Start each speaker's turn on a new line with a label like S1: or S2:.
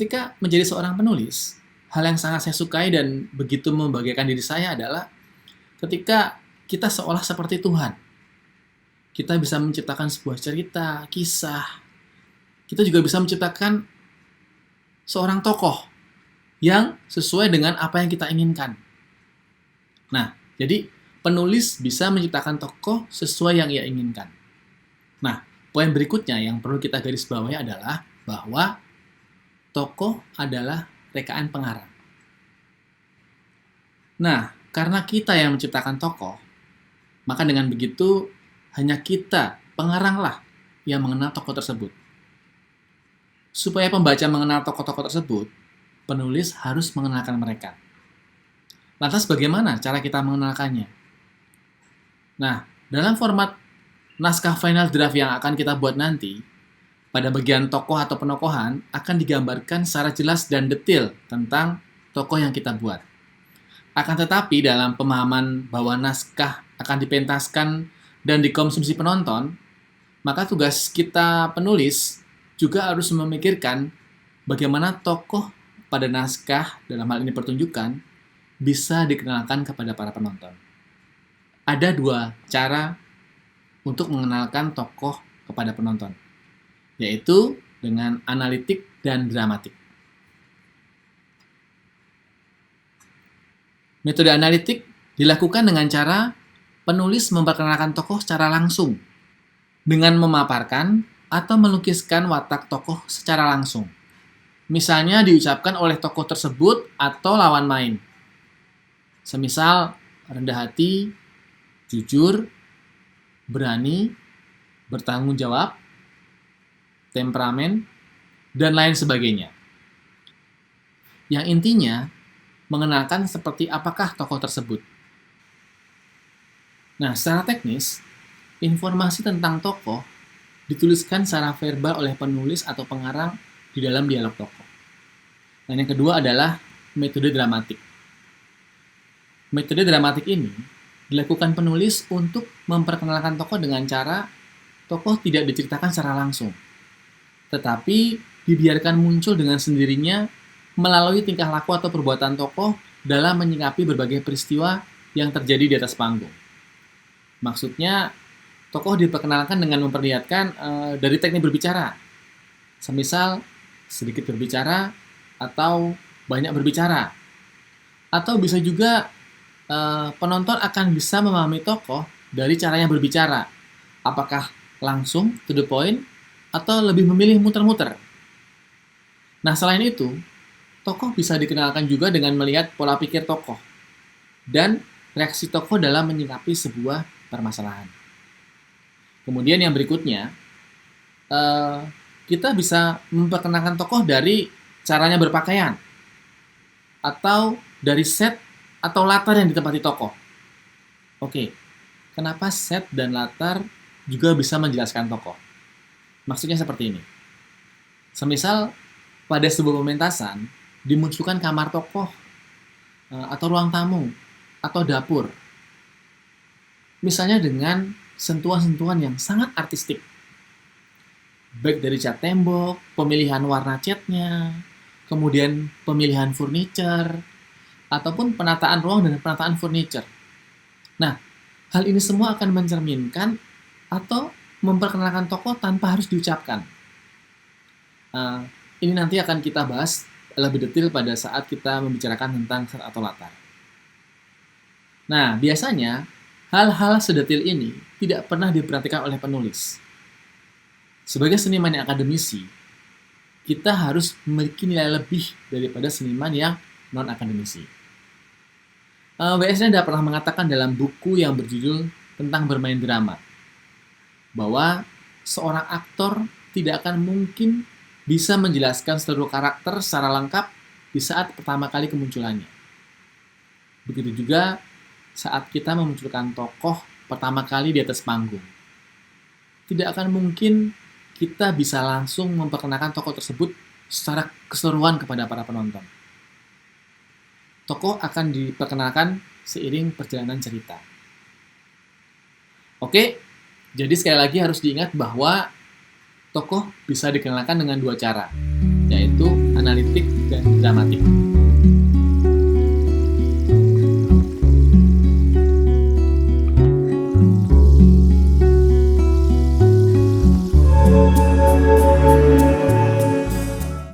S1: ketika menjadi seorang penulis, hal yang sangat saya sukai dan begitu membahagiakan diri saya adalah ketika kita seolah seperti Tuhan. Kita bisa menciptakan sebuah cerita, kisah. Kita juga bisa menciptakan seorang tokoh yang sesuai dengan apa yang kita inginkan. Nah, jadi penulis bisa menciptakan tokoh sesuai yang ia inginkan. Nah, poin berikutnya yang perlu kita garis bawahi adalah bahwa tokoh adalah rekaan pengarang. Nah, karena kita yang menciptakan tokoh, maka dengan begitu hanya kita, pengaranglah, yang mengenal tokoh tersebut. Supaya pembaca mengenal tokoh-tokoh tersebut, penulis harus mengenalkan mereka. Lantas bagaimana cara kita mengenalkannya? Nah, dalam format naskah final draft yang akan kita buat nanti, pada bagian tokoh atau penokohan akan digambarkan secara jelas dan detail tentang tokoh yang kita buat. Akan tetapi dalam pemahaman bahwa naskah akan dipentaskan dan dikonsumsi penonton, maka tugas kita penulis juga harus memikirkan bagaimana tokoh pada naskah, dalam hal ini pertunjukan, bisa dikenalkan kepada para penonton. Ada dua cara untuk mengenalkan tokoh kepada penonton, yaitu dengan analitik dan dramatik. Metode analitik dilakukan dengan cara penulis memperkenalkan tokoh secara langsung, dengan memaparkan atau melukiskan watak tokoh secara langsung. Misalnya diucapkan oleh tokoh tersebut atau lawan main. Semisal rendah hati, jujur, berani, bertanggung jawab, temperamen, dan lain sebagainya. Yang intinya, mengenalkan seperti apakah tokoh tersebut. Nah, secara teknis, informasi tentang tokoh dituliskan secara verbal oleh penulis atau pengarang di dalam dialog tokoh. Dan yang kedua adalah metode dramatik. Metode dramatik ini dilakukan penulis untuk memperkenalkan tokoh dengan cara tokoh tidak diceritakan secara langsung, tetapi dibiarkan muncul dengan sendirinya melalui tingkah laku atau perbuatan tokoh dalam menyikapi berbagai peristiwa yang terjadi di atas panggung. Maksudnya, tokoh diperkenalkan dengan memperlihatkan dari teknik berbicara. Semisal, sedikit berbicara atau banyak berbicara. Atau bisa juga penonton akan bisa memahami tokoh dari caranya berbicara. Apakah langsung, to the point, atau lebih memilih muter-muter. Nah, selain itu, tokoh bisa dikenalkan juga dengan melihat pola pikir tokoh dan reaksi tokoh dalam menyikapi sebuah permasalahan. Kemudian yang berikutnya, kita bisa memperkenalkan tokoh dari caranya berpakaian atau dari set atau latar yang ditempati tokoh. Oke, kenapa set dan latar juga bisa menjelaskan tokoh? Maksudnya seperti ini. Semisal pada sebuah pementasan dimunculkan kamar tokoh atau ruang tamu atau dapur. Misalnya dengan sentuhan-sentuhan yang sangat artistik. Baik dari cat tembok, pemilihan warna catnya, kemudian pemilihan furniture, ataupun penataan ruang dan penataan furniture. Nah, hal ini semua akan mencerminkan atau memperkenalkan tokoh tanpa harus diucapkan. Ini nanti akan kita bahas lebih detail pada saat kita membicarakan tentang set atau latar. Nah, biasanya hal-hal sedetil ini tidak pernah diperhatikan oleh penulis. Sebagai seniman yang akademisi, kita harus memiliki nilai lebih daripada seniman yang non-akademisi. W.S. Nada pernah mengatakan dalam buku yang berjudul tentang bermain drama, bahwa seorang aktor tidak akan mungkin bisa menjelaskan seluruh karakter secara lengkap di saat pertama kali kemunculannya. Begitu juga saat kita memunculkan tokoh pertama kali di atas panggung. Tidak akan mungkin kita bisa langsung memperkenalkan tokoh tersebut secara keseluruhan kepada para penonton. Tokoh akan diperkenalkan seiring perjalanan cerita. Oke, jadi sekali lagi harus diingat bahwa tokoh bisa dikenalkan dengan dua cara. yaitu analitik dan dramatik.